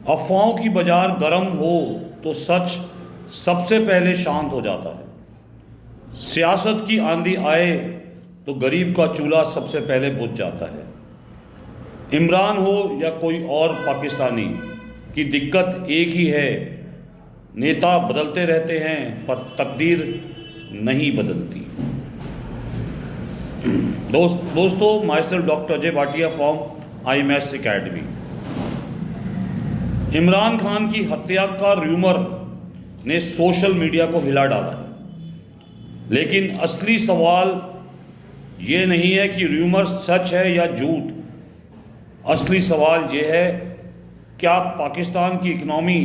अफवाहों की बाजार गर्म हो तो सच सबसे पहले शांत हो जाता है। सियासत की आंधी आए तो गरीब का चूल्हा सबसे पहले बुझ जाता है। इमरान हो या कोई और पाकिस्तानी की दिक्कत एक ही है, नेता बदलते रहते हैं पर तकदीर नहीं बदलती। दोस्तों, my self doctor Ajay Bhatia from IMS academy. Imran Khan की हत्या का र्यूमर ने सोशल मीडिया को हिला डाला है, लेकिन असली सवाल ये नहीं है कि र्यूमर सच है या झूठ। असली सवाल ये है, क्या पाकिस्तान की इकनॉमी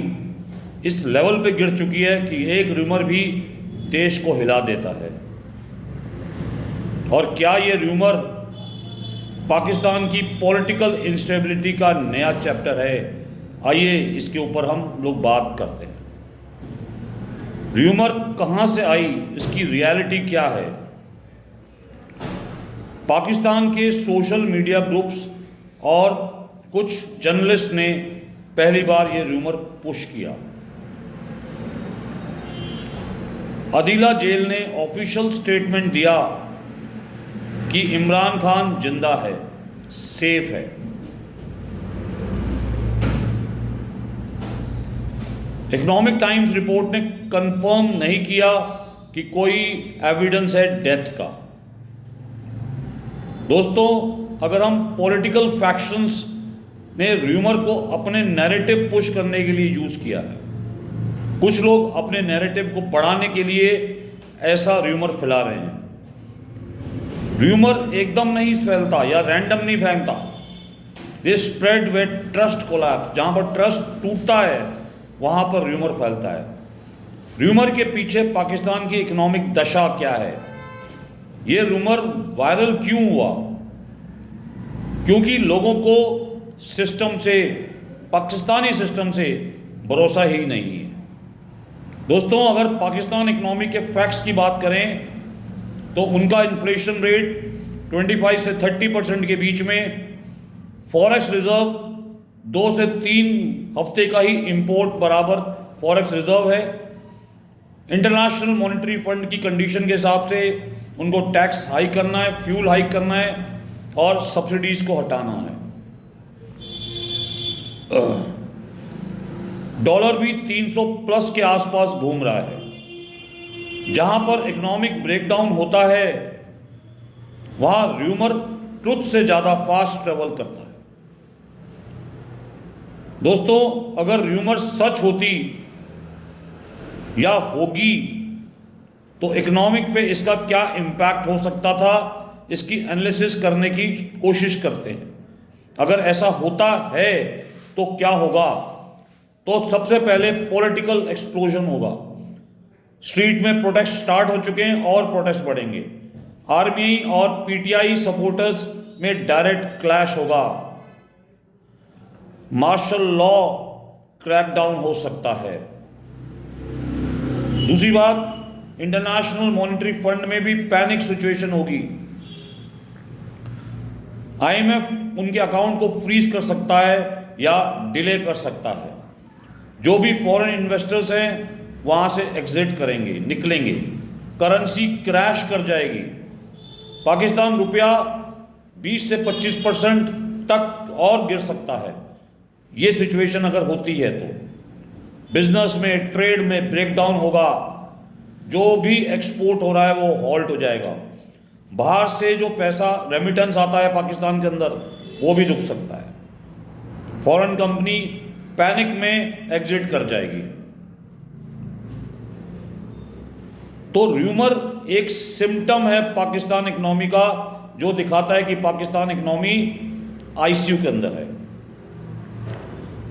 इस लेवल पे गिर चुकी है कि एक र्यूमर भी देश को हिला देता है? और क्या ये र्यूमर पाकिस्तान की पॉलिटिकल इंस्टेबिलिटी का नया चैप्टर है? आइए इसके ऊपर हम लोग बात करते हैं। र्यूमर कहाँ से आई, इसकी रियलिटी क्या है? पाकिस्तान के सोशल मीडिया ग्रुप्स और कुछ जर्नलिस्ट ने पहली बार ये र्यूमर पुश किया। अदीला जेल ने ऑफिशियल स्टेटमेंट दिया कि इमरान खान जिंदा है, सेफ है। इकोनॉमिक टाइम्स रिपोर्ट ने कंफर्म नहीं किया कि कोई एविडेंस है डेथ का। दोस्तों, अगर हम पॉलिटिकल फैक्शंस ने र्यूमर को अपने नैरेटिव पुश करने के लिए यूज किया है, कुछ लोग अपने नैरेटिव को बढ़ाने के लिए ऐसा र्यूमर फैला रहे हैं। र्यूमर एकदम नहीं फैलता या रैंडम नहीं फैलता। This spread way trust collapse. जहां पर ट्रस्ट टूटता है वहां पर र्यूमर फैलता है। र्यूमर के पीछे पाकिस्तान की इकोनॉमिक दशा क्या है? ये र्यूमर वायरल क्यों हुआ? क्योंकि लोगों को सिस्टम से, पाकिस्तानी सिस्टम से भरोसा ही नहीं है। दोस्तों, अगर पाकिस्तान इकोनॉमी के फैक्ट्स की बात करें तो उनका इन्फ्लेशन रेट 25 से 30% के बीच में, फॉरेक्स रिजर्व 2 से 3 हफ्ते का ही इंपोर्ट बराबर फॉरेक्स रिजर्व है। इंटरनेशनल मॉनेटरी फंड की कंडीशन के हिसाब से उनको टैक्स हाइक करना है, फ्यूल हाइक करना है और सब्सिडीज को हटाना है। डॉलर भी 300 प्लस के आसपास घूम रहा है। जहां पर इकोनॉमिक ब्रेकडाउन होता है वहां र्यूमर ट्रुथ से ज्यादा फास्ट ट्रेवल करता है। दोस्तों, अगर र्यूमर सच होती या होगी तो इकोनॉमिक पे इसका क्या इम्पैक्ट हो सकता था, इसकी एनालिसिस करने की कोशिश करते हैं। अगर ऐसा होता है तो क्या होगा? तो सबसे पहले पॉलिटिकल एक्सप्लोजन होगा। स्ट्रीट में प्रोटेस्ट स्टार्ट हो चुके हैं और प्रोटेस्ट बढ़ेंगे। आर्मी और PTI सपोर्टर्स में डायरेक्ट क्लैश होगा। मार्शल लॉ क्रैकडाउन हो सकता है। दूसरी बात, इंटरनेशनल मॉनेटरी फंड में भी पैनिक सिचुएशन होगी। IMF उनके अकाउंट को फ्रीज कर सकता है या डिले कर सकता है। जो भी फॉरेन इन्वेस्टर्स हैं वहां से एग्जिट करेंगे, निकलेंगे। करेंसी क्रैश कर जाएगी। पाकिस्तान रुपया 20 से 25% तक और गिर सकता है। ये सिचुएशन अगर होती है तो बिजनेस में, ट्रेड में ब्रेकडाउन होगा। जो भी एक्सपोर्ट हो रहा है वो हॉल्ट हो जाएगा। बाहर से जो पैसा रेमिटेंस आता है पाकिस्तान के अंदर वो भी रुक सकता है। फॉरेन कंपनी पैनिक में एग्जिट कर जाएगी। तो र्यूमर एक सिम्टम है पाकिस्तान इकोनॉमी का, जो दिखाता है कि पाकिस्तान इकोनॉमी ICU के अंदर है।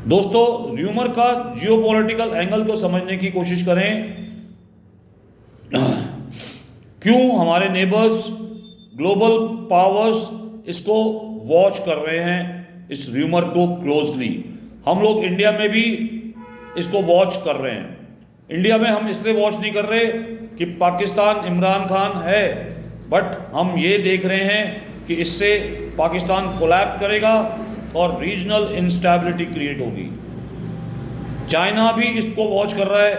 दोस्तों, र्यूमर का जियोपॉलिटिकल एंगल को समझने की कोशिश करें। क्यों हमारे नेबर्स, ग्लोबल पावर्स इसको वॉच कर रहे हैं, इस र्यूमर को क्लोजली? हम लोग इंडिया में भी इसको वॉच कर रहे हैं। इंडिया में हम इसलिए वॉच नहीं कर रहे कि पाकिस्तान इमरान खान है, बट हम ये देख रहे हैं कि इससे पाकिस्तान कोलैप्स करेगा और रीजनल इंस्टेबिलिटी क्रिएट होगी। चाइना भी इसको वॉच कर रहा है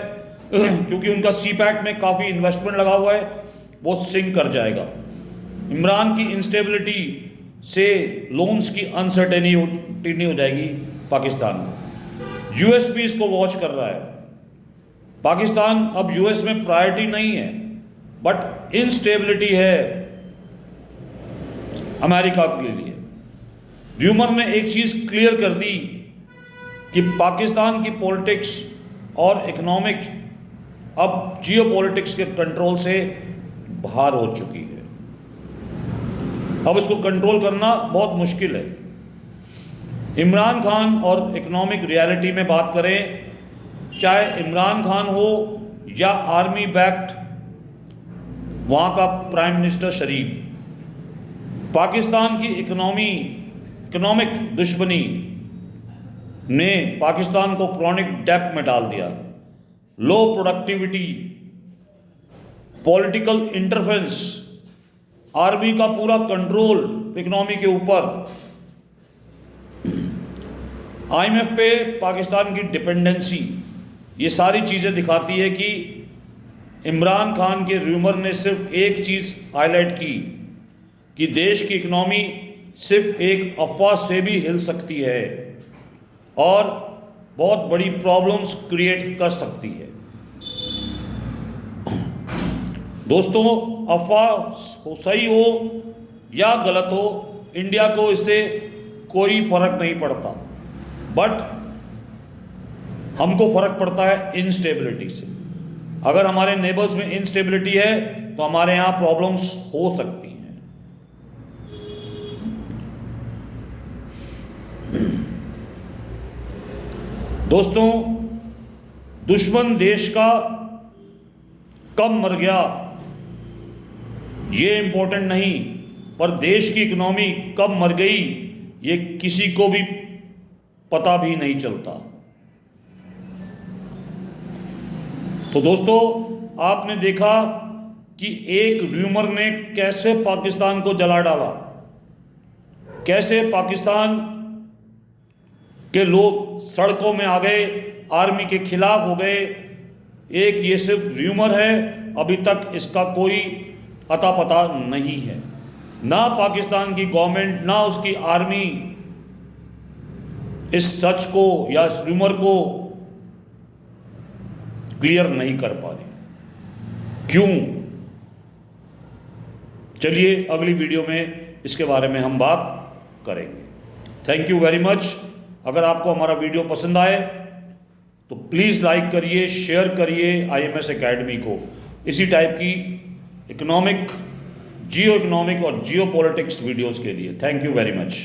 क्योंकि उनका CPEC में काफ़ी इन्वेस्टमेंट लगा हुआ है, वो सिंक कर जाएगा। इमरान की इंस्टेबिलिटी से लोन्स की अनसर्टेनिटी हो जाएगी पाकिस्तान को। US भी इसको वॉच कर रहा है। पाकिस्तान अब US में प्रायोरिटी नहीं है, बट इंस्टेबिलिटी है अमेरिका के लिए। र्यूमर ने एक चीज़ क्लियर कर दी कि पाकिस्तान की पॉलिटिक्स और इकोनॉमिक अब जियोपॉलिटिक्स के कंट्रोल से बाहर हो चुकी है। अब इसको कंट्रोल करना बहुत मुश्किल है। इमरान खान और इकोनॉमिक रियलिटी में बात करें, चाहे इमरान खान हो या आर्मी बैक्ड वहाँ का प्राइम मिनिस्टर शरीफ, पाकिस्तान की इकोनॉमिक दुश्मनी ने पाकिस्तान को क्रॉनिक डेब्ट में डाल दिया। लो प्रोडक्टिविटी, पॉलिटिकल इंटरफेरेंस, आर्मी का पूरा कंट्रोल इकोनॉमी के ऊपर, IMF पे पाकिस्तान की डिपेंडेंसी, ये सारी चीज़ें दिखाती है कि इमरान खान के र्यूमर ने सिर्फ एक चीज़ हाईलाइट की कि देश की इकोनॉमी सिर्फ एक अफवाह से भी हिल सकती है और बहुत बड़ी प्रॉब्लम्स क्रिएट कर सकती है। दोस्तों, अफवाह सही हो या गलत हो, इंडिया को इससे कोई फर्क नहीं पड़ता, बट हमको फर्क पड़ता है इंस्टेबिलिटी से। अगर हमारे नेबर्स में इंस्टेबिलिटी है तो हमारे यहाँ प्रॉब्लम्स हो सकती हैं। दोस्तों, दुश्मन देश का कब मर गया ये इंपॉर्टेंट नहीं, पर देश की इकोनॉमी कब मर गई ये किसी को भी पता भी नहीं चलता। तो दोस्तों, आपने देखा कि एक र्यूमर ने कैसे पाकिस्तान को जला डाला, कैसे पाकिस्तान के लोग सड़कों में आ गए, आर्मी के खिलाफ हो गए। एक ये सिर्फ र्यूमर है, अभी तक इसका कोई अता पता नहीं है। ना पाकिस्तान की गवर्नमेंट ना उसकी आर्मी इस सच को या इस र्यूमर को क्लियर नहीं कर पा रही। क्यों? चलिए अगली वीडियो में इसके बारे में हम बात करेंगे। Thank you very much. अगर आपको हमारा वीडियो पसंद आए तो प्लीज़ लाइक करिए, शेयर करिए IMS एकेडमी को इसी टाइप की इकोनॉमिक, जियो इकोनॉमिक और जियो पॉलिटिक्स वीडियोज़ के लिए। Thank you very much.